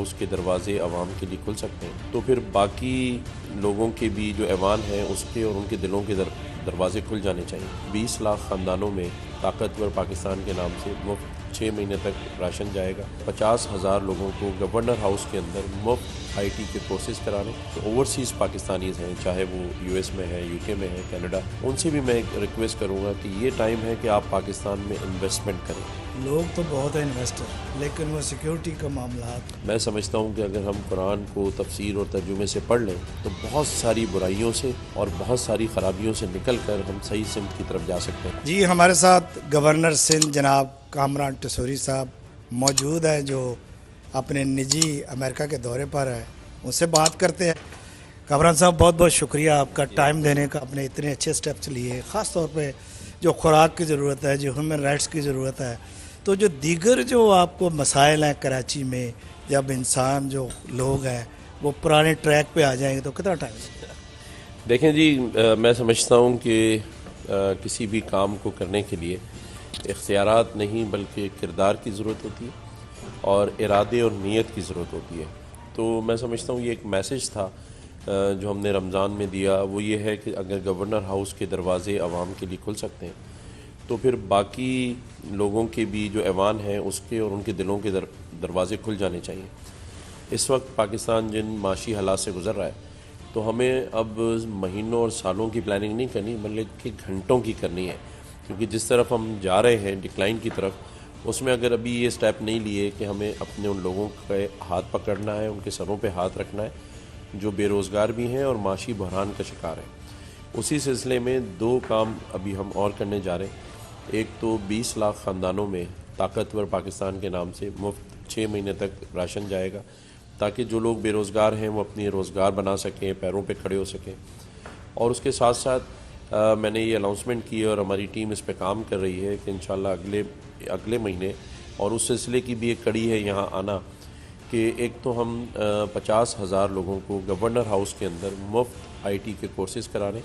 House کے دروازے عوام کے لیے کھل سکتے ہیں تو پھر باقی لوگوں کے بھی جو ایوان ہیں اس کے اور ان کے دلوں کے دروازے کھل جانے چاہیے۔ 20 لاکھ خاندانوں میں طاقتور پاکستان کے نام سے مفت 6 مہینے تک راشن جائے گا۔ 50,000 لوگوں کو گورنر ہاؤس کے اندر مفت آئی ٹی کے کورسز کرانے۔ تو اوورسیز پاکستانیز ہیں، چاہے وہ یو ایس میں ہے، یو کے میں ہے، کینیڈا، ان سے بھی میں ایک ریکویسٹ کروں گا کہ یہ ٹائم ہے کہ آپ پاکستان میں انویسٹمنٹ کریں۔ لوگ تو بہت ہیں انویسٹر، لیکن وہ سیکیورٹی کا معاملات، میں سمجھتا ہوں کہ اگر ہم قرآن کو تفسیر اور ترجمے سے پڑھ لیں تو بہت ساری برائیوں سے اور بہت ساری خرابیوں سے نکل کر ہم صحیح سمت کی طرف جا سکتے ہیں۔ جی ہمارے ساتھ گورنر سندھ جناب کامران ٹسوری صاحب موجود ہیں جو اپنے نجی امریکہ کے دورے پر ہیں، ان سے بات کرتے ہیں۔ کامران صاحب بہت بہت شکریہ آپ کا ٹائم دینے کا، اپنے اتنے اچھے سٹیپس لیے، خاص طور پہ جو خوراک کی ضرورت ہے، جو ہیومن رائٹس کی ضرورت ہے، تو جو دیگر جو آپ کو مسائل ہیں کراچی میں، جب انسان جو لوگ ہیں وہ پرانے ٹریک پہ آ جائیں گے تو کتنا ٹائم لگے گا؟ دیکھیں جی، میں سمجھتا ہوں کہ کسی بھی کام کو کرنے کے لیے اختیارات نہیں بلکہ کردار کی ضرورت ہوتی ہے اور ارادے اور نیت کی ضرورت ہوتی ہے۔ تو میں سمجھتا ہوں یہ ایک میسج تھا جو ہم نے رمضان میں دیا، وہ یہ ہے کہ اگر گورنر ہاؤس کے دروازے عوام کے لیے کھل سکتے ہیں تو پھر باقی لوگوں کے بھی جو ایوان ہیں اس کے اور ان کے دلوں کے دروازے کھل جانے چاہیے۔ اس وقت پاکستان جن معاشی حالات سے گزر رہا ہے تو ہمیں اب مہینوں اور سالوں کی پلاننگ نہیں کرنی بلکہ گھنٹوں کی کرنی ہے، کیونکہ جس طرف ہم جا رہے ہیں ڈکلائن کی طرف، اس میں اگر ابھی یہ سٹیپ نہیں لیے کہ ہمیں اپنے ان لوگوں کے ہاتھ پکڑنا ہے، ان کے سروں پہ ہاتھ رکھنا ہے جو بے روزگار بھی ہیں اور معاشی بحران کا شکار ہیں۔ اسی سلسلے میں 2 کام ابھی ہم اور کرنے جا رہے ہیں۔ ایک تو 20 لاکھ خاندانوں میں طاقتور پاکستان کے نام سے مفت 6 مہینے تک راشن جائے گا تاکہ جو لوگ بے روزگار ہیں وہ اپنی روزگار بنا سکیں، پیروں پہ کھڑے ہو سکیں۔ اور اس کے ساتھ ساتھ میں نے یہ اناؤنسمنٹ کی اور ہماری ٹیم اس پہ کام کر رہی ہے کہ انشاءاللہ اگلے مہینے، اور اس سلسلے کی بھی ایک کڑی ہے یہاں آنا، کہ ایک تو ہم 50,000 لوگوں کو گورنر ہاؤس کے اندر مفت آئی ٹی کے کورسز کرانے۔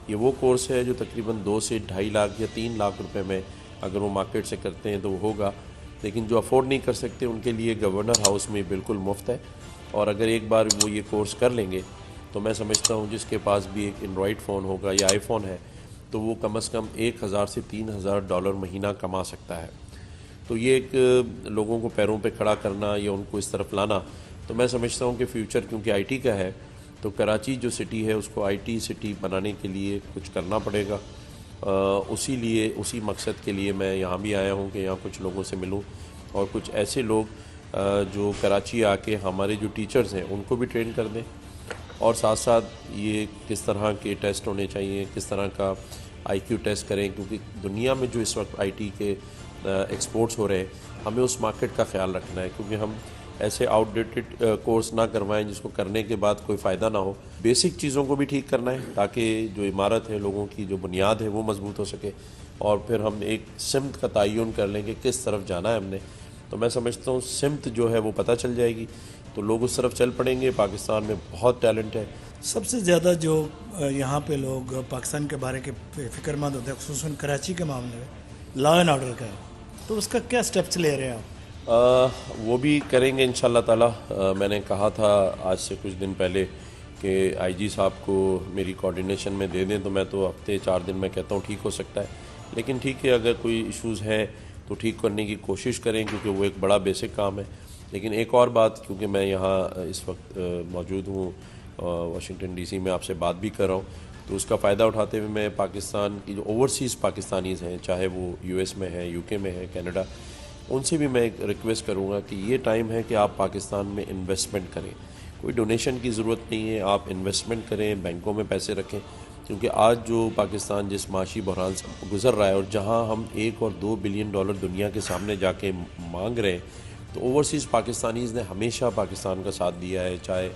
یہ وہ کورس ہے جو تقریباً 2 سے 2.5 لاکھ یا 3 لاکھ روپے میں اگر وہ مارکیٹ سے کرتے ہیں تو وہ ہوگا، لیکن جو افورڈ نہیں کر سکتے ان کے لیے گورنر ہاؤس میں بالکل مفت ہے۔ اور اگر ایک بار وہ یہ کورس کر لیں گے تو میں سمجھتا ہوں جس کے پاس بھی ایک اینڈرائڈ فون ہوگا یا آئی فون ہے تو وہ کم از کم $1,000 سے $3,000 مہینہ کما سکتا ہے۔ تو یہ ایک لوگوں کو پیروں پہ کھڑا کرنا یا ان کو اس طرف لانا، تو میں سمجھتا ہوں کہ فیوچر کیونکہ آئی ٹی کا ہے تو کراچی جو سٹی ہے اس کو آئی ٹی سٹی بنانے کے لیے کچھ کرنا پڑے گا۔ اسی مقصد کے لیے میں یہاں بھی آیا ہوں کہ یہاں کچھ لوگوں سے ملوں اور کچھ ایسے لوگ جو کراچی آ کے ہمارے جو ٹیچرز ہیں ان کو بھی ٹرین کر دیں، اور ساتھ ساتھ یہ کس طرح کے ٹیسٹ ہونے چاہیے، کس طرح کا آئی کیو ٹیسٹ کریں، کیونکہ دنیا میں جو اس وقت آئی ٹی کے ایکسپورٹس ہو رہے ہیں ہمیں اس مارکیٹ کا خیال رکھنا ہے، کیونکہ ہم ایسے آؤٹ ڈیٹڈ کورس نہ کروائیں جس کو کرنے کے بعد کوئی فائدہ نہ ہو۔ بیسک چیزوں کو بھی ٹھیک کرنا ہے تاکہ جو عمارت ہے لوگوں کی جو بنیاد ہے وہ مضبوط ہو سکے، اور پھر ہم ایک سمت کا تعین کر لیں کہ کس طرف جانا ہے ہم نے۔ تو میں سمجھتا ہوں سمت جو ہے وہ پتہ چل جائے گی تو لوگ اس طرف چل پڑیں گے۔ پاکستان میں بہت ٹیلنٹ ہے۔ سب سے زیادہ جو یہاں پہ لوگ پاکستان کے بارے کے فکر مند ہوتے ہیں، خصوصاً کراچی کے معاملے میں لا اینڈ آرڈر کا ہے، تو اس کا کیا سٹیپس لے رہے ہیں آپ؟ وہ بھی کریں گے انشاءاللہ تعالی۔ میں نے کہا تھا آج سے کچھ دن پہلے کہ آئی جی صاحب کو میری کوارڈینیشن میں دے دیں، تو میں تو ہفتے 4 دن میں کہتا ہوں ٹھیک ہو سکتا ہے، لیکن ٹھیک ہے اگر کوئی ایشوز ہیں تو ٹھیک کرنے کی کوشش کریں کیونکہ وہ ایک بڑا بیسک کام ہے۔ لیکن ایک اور بات، کیونکہ میں یہاں اس وقت موجود ہوں واشنگٹن ڈی سی میں، آپ سے بات بھی کر رہا ہوں، تو اس کا فائدہ اٹھاتے ہوئے میں پاکستان کی جو اوورسیز پاکستانیز ہیں، چاہے وہ یو ایس میں ہے، یو کے میں ہے، کینیڈا، ان سے بھی میں ایک ریکویسٹ کروں گا کہ یہ ٹائم ہے کہ آپ پاکستان میں انویسٹمنٹ کریں۔ کوئی ڈونیشن کی ضرورت نہیں ہے، آپ انویسٹمنٹ کریں، بینکوں میں پیسے رکھیں، کیونکہ آج جو پاکستان جس معاشی بحران سے گزر رہا ہے اور جہاں ہم $1 اور $2 بلین دنیا کے سامنے جا کے مانگ رہے ہیں، تو اوورسیز پاکستانیز نے ہمیشہ پاکستان کا ساتھ دیا ہے، چاہے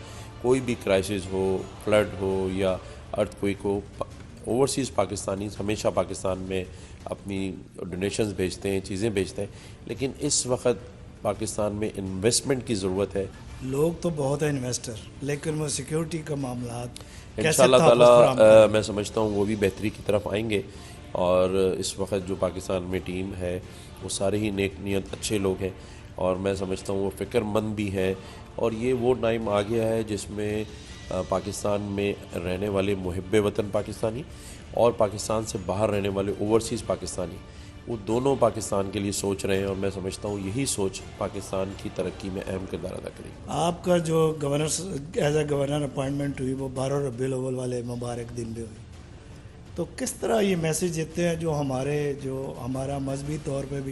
کوئی بھی کرائسس ہو، فلڈ ہو یا ارتھ کوئک ہو، اوورسیز پاکستانیز ہمیشہ پاکستان میں اپنی ڈونیشنز بھیجتے ہیں، چیزیں بھیجتے ہیں، لیکن اس وقت پاکستان میں انویسٹمنٹ کی ضرورت ہے۔ لوگ تو بہت ہیں انویسٹر، لیکن وہ سیکیورٹی کا معاملات انشاءاللہ تعالی میں سمجھتا ہوں وہ بھی بہتری کی طرف آئیں گے، اور اس وقت جو پاکستان میں ٹیم ہے وہ سارے ہی نیک نیت اچھے لوگ ہیں، اور میں سمجھتا ہوں وہ فکر مند بھی ہیں، اور یہ وہ ٹائم آ گیا ہے جس میں پاکستان میں رہنے والے محب وطن پاکستانی اور پاکستان سے باہر رہنے والے اوورسیز پاکستانی، وہ دونوں پاکستان کے لیے سوچ رہے ہیں، اور میں سمجھتا ہوں یہی سوچ پاکستان کی ترقی میں اہم کردار ادا کرے گی۔ آپ کا جو governor as a governor appointment ہوئی وہ 12 ربیع الاول والے مبارک دن بھی ہوئی، تو کس طرح یہ میسج دیتے ہیں جو ہمارا مذہبی طور پہ بھی